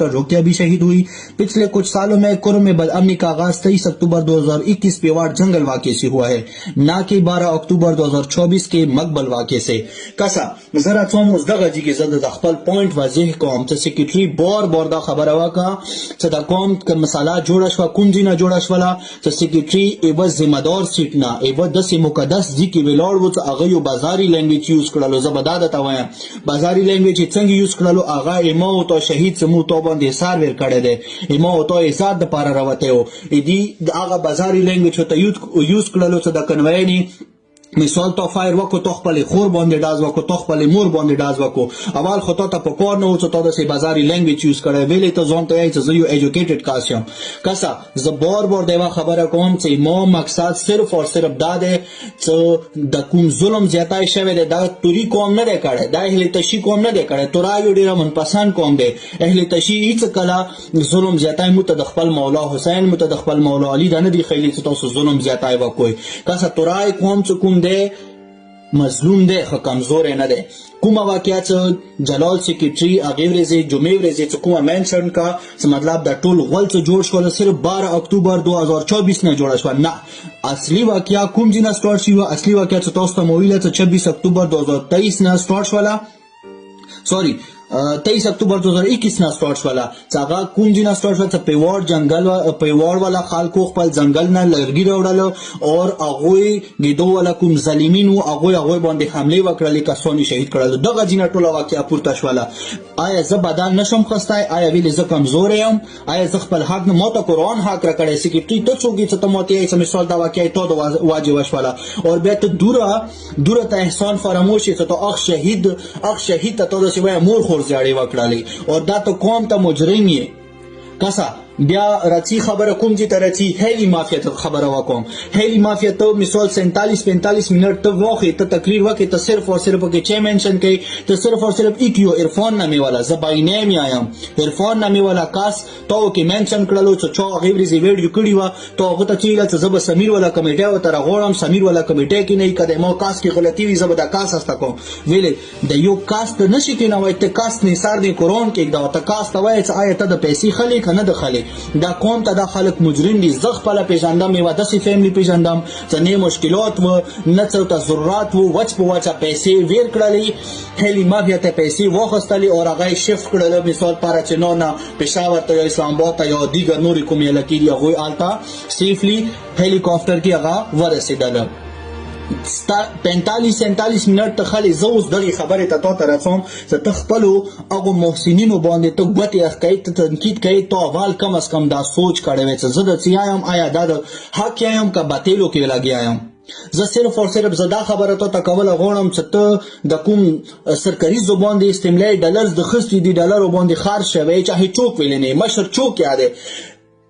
डॉक्टर रोकेया भी शहीद हुई। पिछले कुछ सालों में कुर्म में बदअमनी का आगाज 23 अक्टूबर 2021 पेवाड़ जंगल वाक़े से हुआ है, न कि 12 अक्टूबर 2024 के मकबल वाक़े से। कसा जरा चोम उस दगा जी के जद खपल पॉइंट वाजह कौम च सेक्रेटरी बोर दा खबर हवा का च द कौम का मसाला जोड़ा शवा कुंजी ना जोड़ा शवाला च सेक्रेटरी एव जिम्मेदार सीट ना एव दस मुकद्दस जी की वेलॉड वो अगयो बाजारी लैंग्वेज यूज करलो जबदाद तवाया बाजारी लैंग्वेज चंग यूज करलो आगा एमो तो शहीद समूह तो बंद हिसार वेर करे दे एमो तो इजाद द पारा रवते हो इदी आगा बाजारी लैंग्वेज तो यूज करलो च द कन्वेनी मिसाल तो फायर वको तोखपले खोर बंदे डाज वको तोखपले मोर बंदे डाज वको अवाल खतो त पकोर न हो तो से बाजारी लैंग्वेज यूज करे वेले तो जोन तो ऐसे जो एजुकेटेड कास्यम कसा ज बोर देवा खबर कौन से मो मकसद सिर्फ और सिर्फ दादे च द कुम जुल्म ज्यादा शवे दे दा तुरी कौम न दे करे दा अहले तशी कौम न दे करे तोरा योडीरा मन पसंद कौम दे अहले तशी इच कला जुल्म ज्यादा मुतदखल मौला हुसैन मुतदखल मौला अली दा नदी खैली तो जुल्म ज्यादा व कोई कसा तोरा कौम च कुम दे मजलूम दे ख कमजोर न दे कुमा वाकयाच जलाल सेक्रेटरी अगेवरेजे जुमेवरेजे कुमा मेंशन का मतलब द टोल गल से जोड़ शो सिर्फ 12 अक्टूबर 2024 ने जोड़ा शो ना असली वाकया कुम जिना स्टार्ट हुआ असली वाकया दोस्त मोइला 26 अक्टूबर 2023 ना स्टार्ट वाला सॉरी 23 अक्टूबर 2021 ना स्टार्ट वाला चागा कुंजी ना स्टार्ट वाला पेवाड़ जंगल पेवाड़ वाला खाल को खपल जंगल ना लरगी रोड़लो और अगोई गिदो वाला कुम जलीमीन वो अगोई बंदे हमले वकरले का सोनी शहीद करलो दगा जिना टोला वाकया पुरताश वाला आया ज बदान नशम खस्ता है आया विले ज कमजोर है आया ज खपल हक न मौत कुरान हक रकड़े सेक्रेटरी तो चोगी च तमोती है मिसाल दा वाकया तो वाजिब वाला और बेत दूरा त एहसान फरामोशी तो अख शहीद तो सिवाय मोर जाड़े वकड़ाली और दा तो कौम ता मुजरिम ये कसा ब्या रची खबर कुम जी तरची हेली माफिया तो खबर हुआ कौम हेली माफिया तो मिसाल 47-45 मिनट तो वक़्त तो तकरीर वक़्त तो सिर्फ और सिर्फ के चे मेंशन के तो सिर्फ और सिर्फ इकियो इरफान नामे वाला जबाई नेम आयाम इरफान नामे वाला कास तो के मेंशन करलो चो गैबरी जी वीडियो कड़ीवा तो गता चीला जब समीर वाला कमेटी हो तरा गोरम समीर वाला कमेटी की नहीं कदे मो कास की गलती हुई जब दा कास हस्ता को वेले द यो कास तो नशी के ना वते कास ने सार दे कुरान के दा त कास तो वय आयत द पैसे खली खन द खली دا قوم ته دا خلق مجرم دي زغ پلا پیژاندم میوا دسی فیملی پیژاندم ځنې مشکلات و نه څو ته ضرورت و وچ په وچا پیسې ویر کړلې هلی مافیا ته پیسې واخستلې او هغه شفت کړل مثال پاره چې نو نه پېښور ته یا اسلام آباد ته یا دیګر نورې کومې لکې هغوی آلته سیفلی هلیکاپټر کې هغه ورسېدل 45-47 منٹ خالی زوز دغه خبره ته تو رسوم چې تخپلو هغه محسنینو باندې ته غوتی اخکای ته تنقید کوي تو اول کم از کم دا سوچ کړی وي چې زه د سیایم آیا دا حق یم کا باطلو کې لګیا یم زه صرف اور صرف زدا خبره ته کول غوړم چې ته د کوم سرکاري زبان د استعمال ډالرز د خستی دی ډالر باندې خرج شوی چاهي چوک ویل نه مشر چوک یاده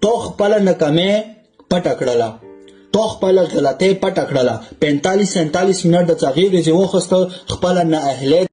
تو خپل نکمه پټکړه تو خپل غلطه پټکړه 45-47 منټ د تغییر چې وخت خپل نه اهلیت